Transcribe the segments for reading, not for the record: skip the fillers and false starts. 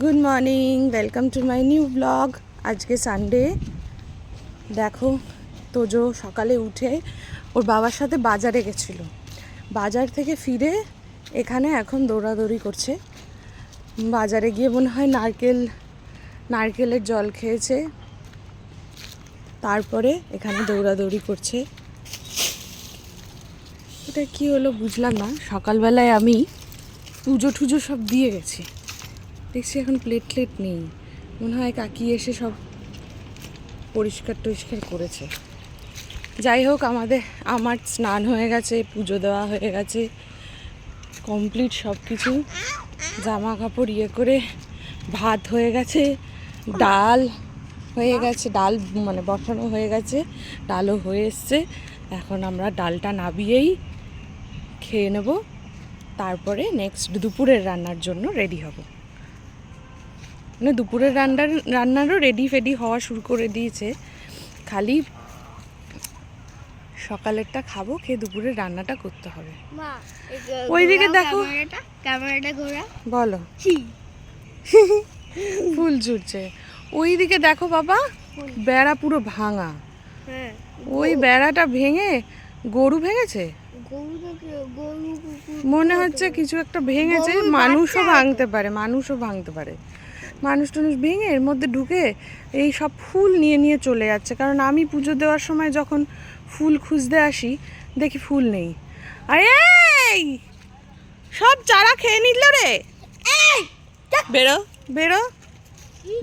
Good morning, welcome to my new blog. আজকে Sunday. দেখো তোজো সকালে উঠে ওর বাবার সাথে বাজারে গেছিলো। বাজার থেকে ফিরে এখানে এখন দৌড়াদৌড়ি করছে। বাজারে গিয়ে মনে হয় নারকেলের জল খেয়েছে, তারপরে এখানে দৌড়াদৌড়ি করছে। এটা কি হলো বুঝলাম না। সকালবেলায় আমি পুজো টুজো সব দিয়ে গেছি, দেখছি এখন প্লেট নেই। মনে হয় কাকি এসে সব পরিষ্কার টরিষ্কার করেছে। যাই হোক, আমার স্নান হয়ে গেছে, পুজো দেওয়া হয়ে গেছে, কমপ্লিট সব কিছু। জামা কাপড় করে ভাত হয়ে গেছে, ডাল হয়ে গেছে, ডাল মানে বসানো হয়ে গেছে, ডালও হয়ে এসছে। এখন আমরা ডালটা নাবিয়েই খেয়ে নেব, তারপরে নেক্সট দুপুরের রান্নার জন্য রেডি হব। মানে দুপুরের রান্নারও রেডি হওয়া শুরু করে দিয়েছে, খালি সকালেরটা খাবো, খেয়ে দুপুরের রান্নাটা করতে হবে। ওইদিকে দেখো, ক্যামেরাটা ঘোরা, বলো। ফুল ছুটছে ওইদিকে দেখো বাবা, বেড়া পুরো ভাঙা। ওই বেড়াটা ভেঙে গরু ভেঙেছে মনে হচ্ছে, কিছু একটা ভেঙেছে। মানুষও ভাঙতে পারে, মানুষ টানুষ ভেঙে এর মধ্যে ঢুকে এই সব ফুল নিয়ে চলে যাচ্ছে। কারণ আমি পুজো দেওয়ার সময় যখন ফুল খুঁজতে আসি, দেখি ফুল নেই। আরে এই সব চারা খেয়ে নিল রে। বেরো বেরো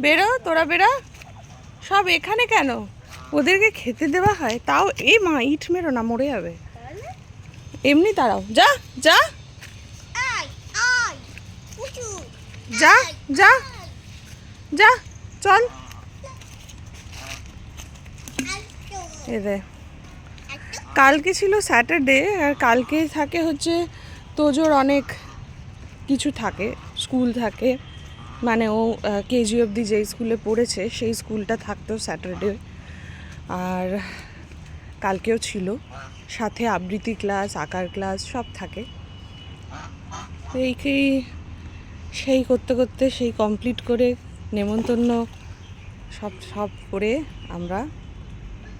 বেরো, তোরা বেরো। সব এখানে কেন? ওদেরকে খেতে দেওয়া হয়? তাও এই মা, ইট মেরো না, মরে যাবে। এমনি তারাও যা যা যা যা যা, চল। কালকে ছিল স্যাটারডে, আর কালকে থাকে হচ্ছে তোজোর অনেক কিছু থাকে, স্কুল থাকে। মানে ও কেজি অবধি যেই স্কুলে পড়েছে সেই স্কুলটা থাকতো স্যাটারডে, আর কালকেও ছিল। সাথে আবৃত্তি ক্লাস, আঁকার ক্লাস সব থাকে। সেই করতে করতে সেই কমপ্লিট করে নেমন্তন্ন সব করে আমরা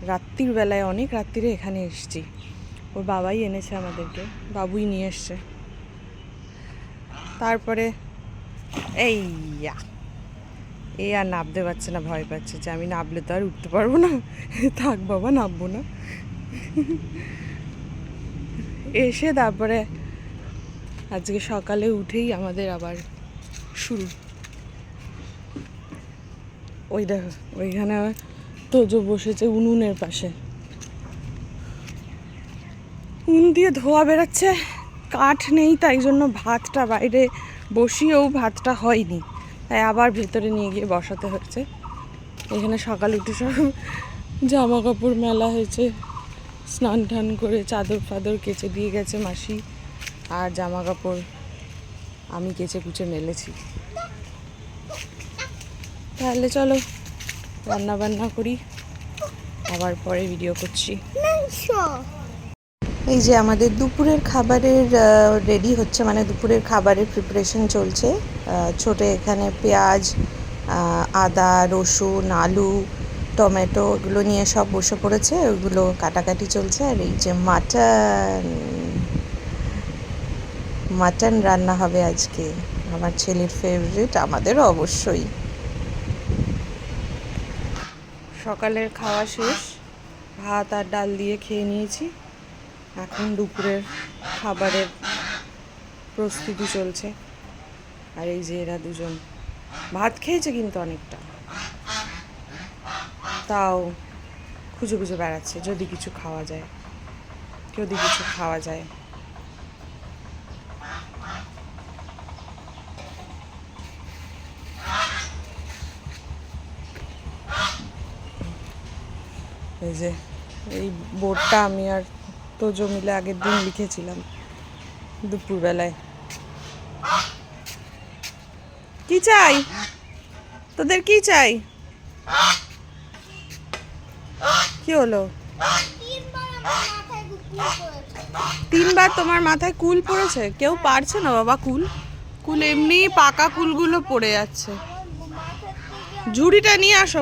রাত্রির বেলায়, অনেক রাত্রিরে এখানে এসেছি। ওর বাবাই এনেছে আমাদেরকে, বাবুই নিয়ে এসছে। তারপরে এই আর নামতে পারছে না, ভয় পাচ্ছে যে আমি নামলে তো আর উঠতে পারবো না। থাক বাবা, নামবো না। এসে তারপরে আজকে সকালে উঠেই আমাদের আবার শুরু। ওই দেখো, ওইখানে তোজো বসেছে উনুনের পাশে, উনুন দিয়ে ধোয়া বেরাচ্ছে। কাঠ নেই, তাই জন্য ভাতটা বাইরে বসিয়েও ভাতটা হয়নি, তাই আবার ভেতরে নিয়ে গিয়ে বসাতে হচ্ছে। এখানে সকাল উঠে সব জামা কাপড় মেলা হয়েছে, স্নান টান করে চাদর ফাদর কেচে দিয়ে গেছে মাসি, আর জামা কাপড় আমি কেচে কুচে মেলেছি। তাহলে চলো রান্না বান্না করি, আবার পরে ভিডিও করছি। এই যে আমাদের দুপুরের খাবারের রেডি হচ্ছে, মানে দুপুরের খাবারের প্রিপারেশন চলছে। ছোটো এখানে পেঁয়াজ, আদা, রসুন, আলু, টমেটো এগুলো নিয়ে সব বসে পড়েছে, ওইগুলো কাটাকাটি চলছে। আর এই যে মাটন রান্না হবে আজকে, আমার ছেলের ফেভারিট, আমাদেরও অবশ্যই। সকালের খাওয়া শেষ, ভাত আর ডাল দিয়ে খেয়ে নিয়েছি। এখন দুপুরের খাবারের প্রস্তুতি চলছে। আর এই যে এরা দুজন ভাত খেয়েছে কিন্তু অনেকটা, তাও খুঁজে বেড়াচ্ছে যদি কিছু খাওয়া যায়। এই যে এই বোর্ডটা আমি আর তোজো মিলে আগের দিন লিখেছিলাম দুপুরবেলায়। কি চাই তোদের, কি চাই? কি হলো? 3 বার তোমার মাথায় কুল পড়েছে? কেউ পারছে না বাবা, কুল এমনি পাকা কুলগুলো পড়ে যাচ্ছে। ঝুড়িটা নিয়ে আসো,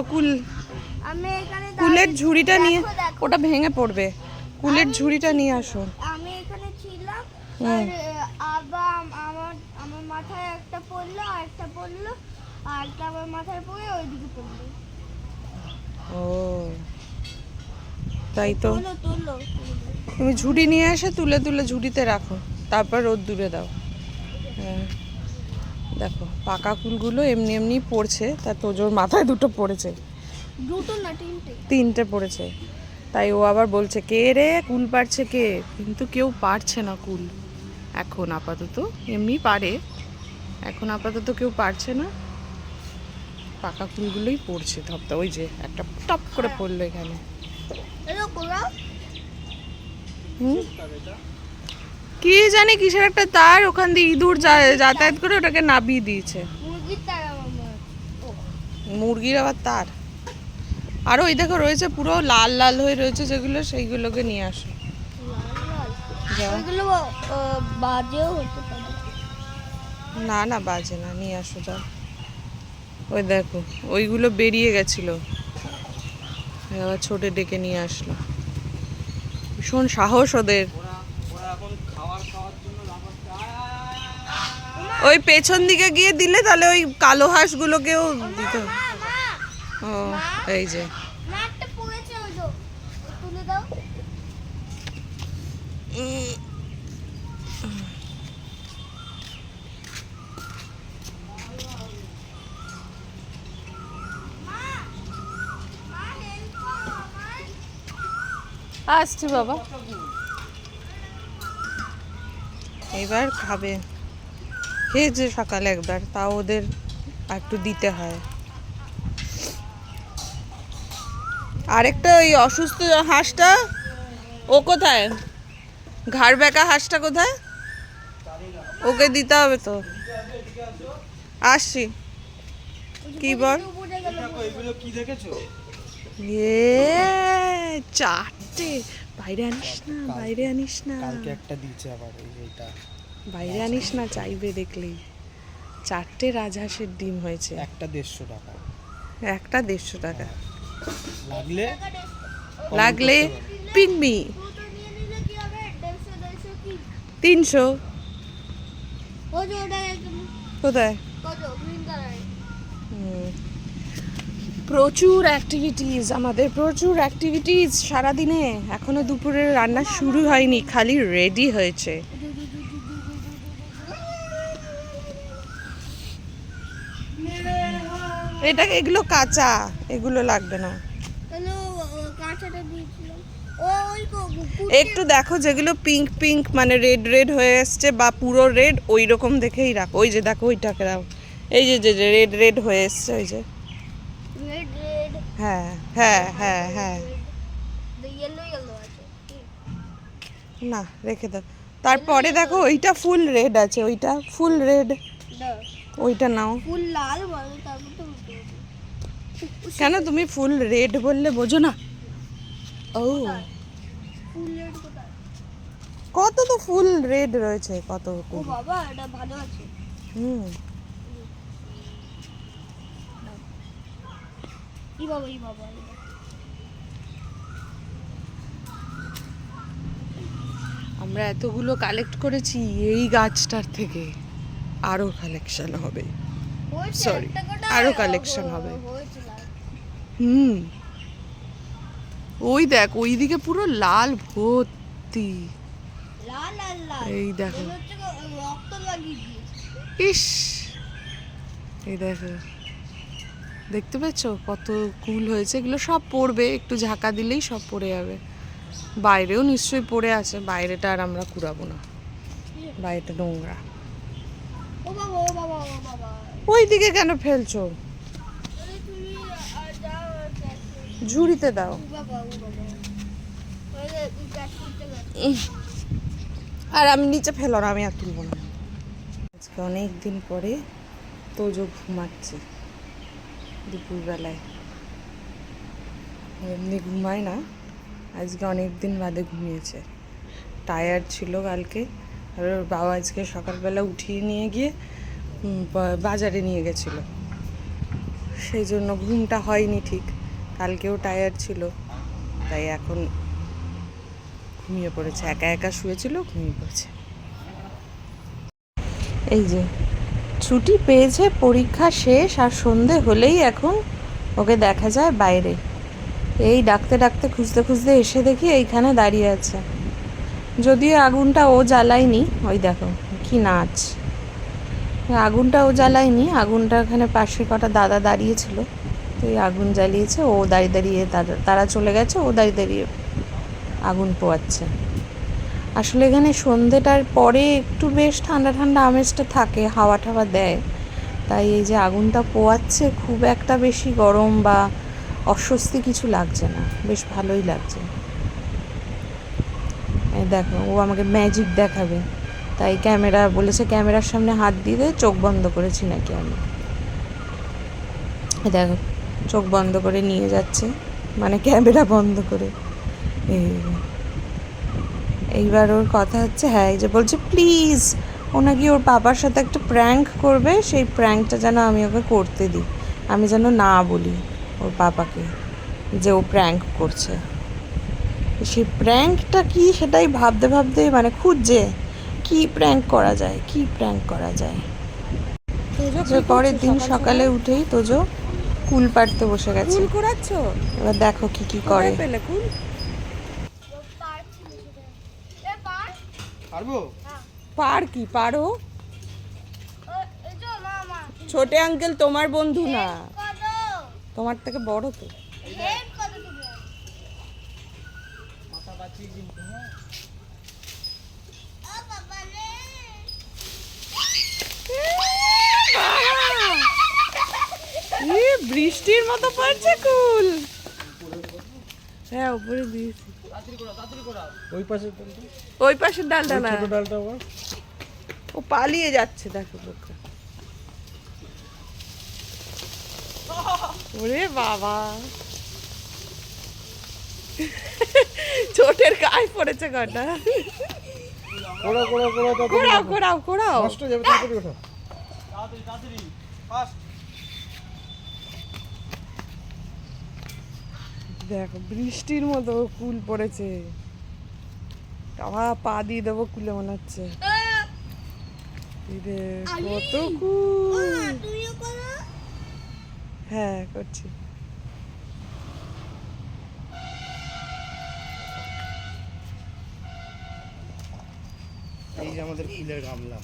আমি এখানে কুলের ঝুড়িটা নিয়ে, দেখো, দেখো। ওটা ভেঙে পড়বে। কুলের ঝুড়িটা নিয়ে আসো। আমি এখানে ছিলাম হুম। আর আবার আমার আমার মাথায় একটা পড়লো আর একটা পড়লো আর একটা আমার মাথায় পড়ে ওইদিকে পড়লো। ও তাই তো। তোলো তোলো তুমি ঝুড়ি নিয়ে এসে তুলে তুলে ঝুড়িতে রাখো, তারপর রোদ দূরে দাও। হ্যাঁ দেখো পাকা কুলগুলো এমনি এমনি পড়ছে, তা তোজোর মাথায় দুটো পড়েছে, দুটো না তিনটে। তিনটে পড়েছে। তাই ও আবার বলছে কে রে কুল পারছে কে, কিন্তু কেউ পারছে না কুল এখন আপাতত। এমনি পারে, এখন আপাতত কেউ পারছে না। পাকা কুলগুলোই পড়ছে ধপটা, ওই যে একটা টপ করে পড়লো এখানে। এলো কোলা হুম, কি জানি কিসের একটা তার, ওখান দিয়ে ইঁদুর যাতায়াত করে ওটাকে নাবিয়ে দিয়েছে। মুরগির তারা আমার। ও মুরগির আবার তার। আর ওই দেখো রয়েছে পুরো লাল লাল হয়ে রয়েছে যেগুলো, সেইগুলোকে নিয়ে আসো। যাও। ওইগুলো বাজেও হতে পারে। না না বাজে না, নিয়ে আসো যাও। ওই দেখো ওইগুলো বেরিয়ে গেছিল, আবার ছোটে ডেকে নিয়ে আসলো। ভীষণ সাহস ওদের। ওই পেছন দিকে গিয়ে দিলে তাহলে ওই কালো হাঁসগুলোকেও দিতে হবে। ও এই যে না একটা পড়েছে ওই তো তুলে দাও। আসছি বাবা। এবার খাবে, খেয়েছে সকালে একবার, তাও ওদের একটু দিতে হয়। আরেকটা ওই অসুস্থ হাঁসটা, ও কোথায়? ঘাড় বেঁকা হাঁসটা কোথায়? ওকে দিতে হবে তো। আসছি। কি বল? চারটে বাইরে আনিস না, বাইরে আনিস না, কালকে একটা দিয়েছে আবার এইটা, বাইরে আনিস না, চাইবে দেখলেই। চারটে রাজহাঁসের ডিম হয়েছে, একটা 150 টাকা। একটা 150 টাকা। লাগলে লাগলে পিনবি। দুটো নিয়ে নিলে কি হবে 150 কি 300। ও যে ওটা একদম কোথায়? কত গ্রিন কালার। প্রচুর অ্যাক্টিভিটিস, আমাদের প্রচুর অ্যাক্টিভিটিস সারাদিনে। এখনো দুপুরের রান্না শুরু হয়নি, খালি রেডি হয়েছে। এটা এগুলো কাঁচা, এগুলো লাগবে না। তাহলে কাঁচাটা দিয়েছিলাম ও ওই একটু দেখো যেগুলো পিঙ্ক পিঙ্ক মানে রেড রেড হয়ে এসছে বা পুরো রেড, ওই রকম দেখেই রাখো। ওই যে দেখো ওইটাকে দাও, এই যে যে রেড রেড হয়ে এসছে ওই যে। রেড রেড হ্যাঁ হ্যাঁ হ্যাঁ হ্যাঁ, ইয়েলো ইয়েলো আছে না রেখে দাও। তারপরে দেখো ওইটা ফুল রেড আছে, ওইটা ফুল রেড, না ওইটা নাও। ফুল লাল বলো তারপর তো উঠে কেন তুমি ফুল রেড বললে বোঝো না? ও ফুল রেড কোথায়? কত তো ফুল রেড রয়েছে, কত ও ফুল। বাবা এটা ভালো আছে। হুম, ই বাবা ই বাবা আমরা এতগুলো কালেক্ট করেছি এই গাছটার থেকে, আরো কালেকশন হবে। হয়েছে Sorry, একটা কটা আরো collection হবে। হয়েছে লাল। হুম, ওই দেখ ওইদিকে পুরো লাল ভর্তি। লাল লাল লাল এই দেখো, মনে হচ্ছে রক্ত লাগিয়ে দিয়েছে। ইস এই দেখো, দেখতে পাচ্ছ কত কুল হয়েছে। এগুলো সব পড়বে, একটু ঝাঁকা দিলেই সব পড়ে যাবে। বাইরেও নিশ্চয়ই পড়ে আছে, বাইরেটা আর আমরা কুড়াবো না, বাইরেটা নোংরা। ও বাবা ও বাবা ও বাবা ওই দিকে কেন ফেলছো? তাহলে তুমি যাও ক্যাশ ঝুড়িতে দাও। ও বাবা ওই যে ক্যাশ করতে গেছে। আর আমি নিচে ফেলো না, আমি আর তুলবো না। আজকে অনেক দিন পরে তোজো ঘুমাচ্ছে দুপুরবেলায়, এমনি ঘুমায় না, আজকে অনেক দিন বাদে ঘুমিয়েছে। টায়ার্ড ছিল কালকে, আর ওর বাবা আজকে সকালবেলা উঠিয়ে নিয়ে গিয়ে বাজারে নিয়ে গেছিলো, সেই জন্য ঘুমটা হয়নি ঠিক। কালকেও টায়ার্ড ছিল, তাই এখন ঘুমিয়ে পড়েছে, একা একা শুয়েছিল, ঘুমিয়ে পড়েছে। এই যে ছুটি পেয়েছে, পরীক্ষা শেষ, আর সন্ধে হলেই এখন ওকে দেখা যায় বাইরে। এই ডাকতে ডাকতে খুঁজতে খুঁজতে এসে দেখি এইখানে দাঁড়িয়ে আছে। যদিও আগুনটা ও জ্বালায়নি, ওই দেখো কি নাচ। আগুনটা ও জ্বালায়নি, আগুনটা এখানে পাশে কটা দাদা দাঁড়িয়েছিল, তো এই আগুন জ্বালিয়েছে। ও দাঁড়িয়ে দাঁড়িয়ে তারা চলে গেছে, ও দাঁড়িয়ে দাঁড়িয়ে আগুন পোয়াচ্ছে। আসলে এখানে সন্ধেটার পরে একটু বেশ ঠান্ডা ঠান্ডা আমেজটা থাকে, হাওয়া টাওয়া দেয়, তাই এই যে আগুনটা পোয়াচ্ছে খুব একটা বেশি গরম বা অস্বস্তি কিছু লাগছে না, বেশ ভালোই লাগছে। এই দেখো ও আমাকে ম্যাজিক দেখাবে, তাই ক্যামেরা বলেছে ক্যামেরার সামনে হাত দিয়ে চোখ বন্ধ করেছি নাকি আমি। দেখো চোখ বন্ধ করে নিয়ে যাচ্ছে, মানে ক্যামেরা বন্ধ করে। এইবার ওর কথা হচ্ছে, হ্যাঁ এই যে বলছে প্লিজ, ও নাকি ওর বাবার সাথে একটা প্র্যাঙ্ক করবে, সেই প্র্যাঙ্কটা যেন আমি ওকে করতে দিই, আমি যেন না বলি ওর বাবাকে যে ও প্র্যাঙ্ক করছে। সেই প্র্যাঙ্কটা কি সেটাই ভাবতে ভাবতে মানে খুঁজছে কি প্র্যাঙ্ক করা যায়, কি প্র্যাঙ্ক করা যায়। পরের দিন সকালে উঠেই তোজো কুল পাড়তে বসে গেছে। কুল কুড়াচ্ছ? এবার দেখো কি কি করে। পেলে কুল? পারবো? পার কি পারো? ছোটে আঙ্কেল তোমার বন্ধু না, তোমার থেকে বড় তো। মাথা বাঁচিয়ে কিন্তু, হ্যাঁ বৃষ্টির মতো পড়ছে কুল। হ্যাঁ উপরে দিয়েছি। ওই পাশে ওই পাশের ডালটা না, ছোট ডালটা আবার ও পালিয়ে যাচ্ছে দেখো লোকটা। ওরে বাবা, ছোটের গায়ে পড়েছে কটা। কোড়া কোড়া কোড়া কোড়াও কোড়াও কোড়াও। নষ্ট হয়ে যাবে, তাড়াতাড়ি ওঠো, তাড়াতাড়ি তাড়াতাড়ি ফাস্ট। দেখো বৃষ্টির মতো কুল পড়েছে, আবার পা দিয়ে দেবো কুলে মনে হচ্ছে। এই রে, কত কুল। হ্যাঁ করছি। এই যে আমাদের ফুলের গামলা,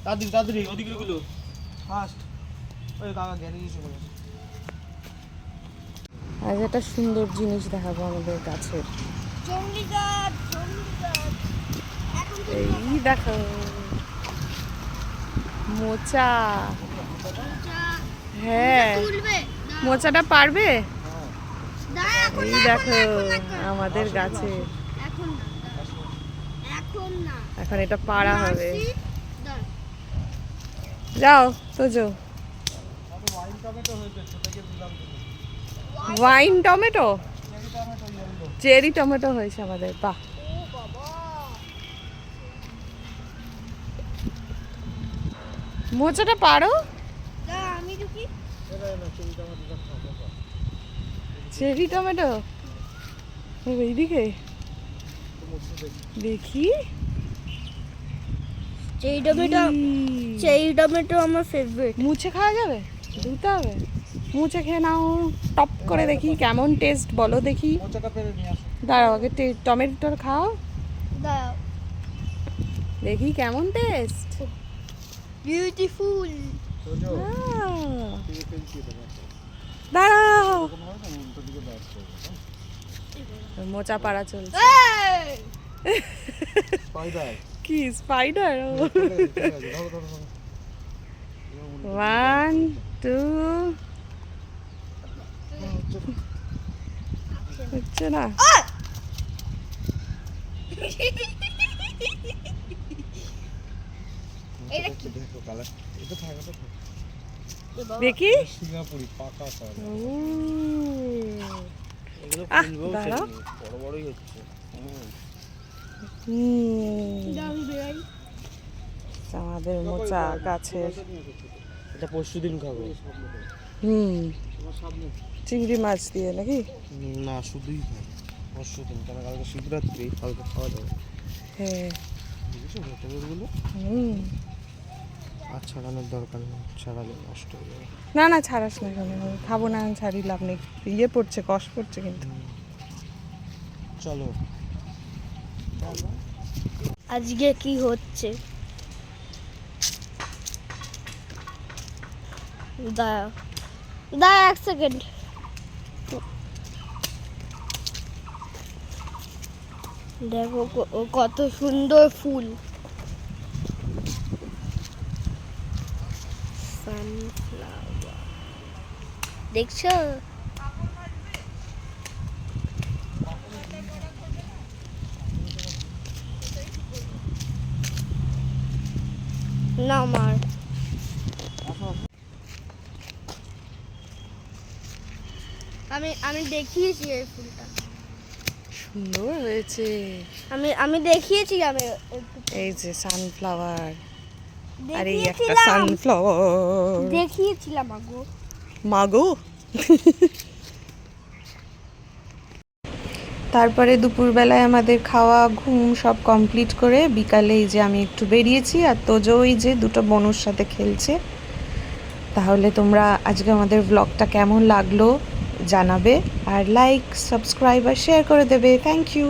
তাড়াতাড়ি তাড়াতাড়ি ওদিকে গুলো ফাস্ট। ওই কাকা গ্যারেজে চলে গেছে। আজ একটা সুন্দর জিনিস দেখাবো আমাদের গাছের। এই দেখো মোচা। হ্যাঁ মোচাটা পারবে? এই দেখো আমাদের গাছে এখন এটা পাড়া হবে। যাও তো যাও। ওয়াইন টমেটো, চেরি টমেটো হয়েছে আমাদের, বাহ। মোচাটা পারো? চেরি টমেটো এইদিকে দেখি। চেরি টমেটো আমার ফেভারিট। মুছে খাওয়া যাবে? ধুতে হবে, মুছে খেয়ে নাও টপ করে দেখি কেমন টেস্ট, বলো দেখি। মোচাটা পেরে নিয়ে আসো। দাঁড়াও আগে টমেটো খাও দেখি কেমন টেস্ট। বিউটিফুল। দাঁড়াও মোচা পাড়া চলছে। স্পাইডার কি স্পাইডার? ধরো ধরো ধরো। 1 2 হচ্ছে না। দেখো কালার, এটা থাকে তো দেখি সিঙ্গাপুরি পাকা সব। এগুলো আহ, ফুলবেও দাঁড়াও। বড় বড়ই হচ্ছে। আমাদের মোচা গাছের। এটা পরশু দিন খাবো। চিংড়ি মাছ দিয়ে নাকি? না, শুধুই খাই পরশু দিন, কারণ কালকে শিবরাত্রি, কালকে খাওয়া যাবে। হ্যাঁ। বুঝেছো ভেতরগুলো আর ছাড়ানোর দরকার নেই, ছাড়ালে নষ্ট হয়ে যাবে। না না, ছাড়াস না, কেন খাবো না, ছাড়ি লাভ নেই। ইয়ে পড়ছে, কষ পড়ছে কিন্তু। চলো আজকে কি হচ্ছে? দাঁড়া দাঁড়া 1 সেকেন্ড। দেখো কত সুন্দর ফুল। সানফ্লাওয়ার দেখছো? না আমার আমি দেখিয়েছি এই ফুলটা, সুন্দর হয়েছে। আমি দেখিয়েছি। আমি এই যে সানফ্লাওয়ার, আর এই একটা দেখিয়েছিলাম সানফ্লাওয়ার। দেখিয়েছিলাম আগো। মাগো। তারপরে দুপুরবেলায় আমাদের খাওয়া ঘুম সব কমপ্লিট করে বিকালে এই যে আমি একটু বেরিয়েছি, আর তোজো ওই যে দুটো বনুর সাথে খেলছে। তাহলে তোমরা আজকে আমাদের ব্লগটা কেমন লাগলো জানাবে, আর লাইক, সাবস্ক্রাইব আর শেয়ার করে দেবে। Thank you.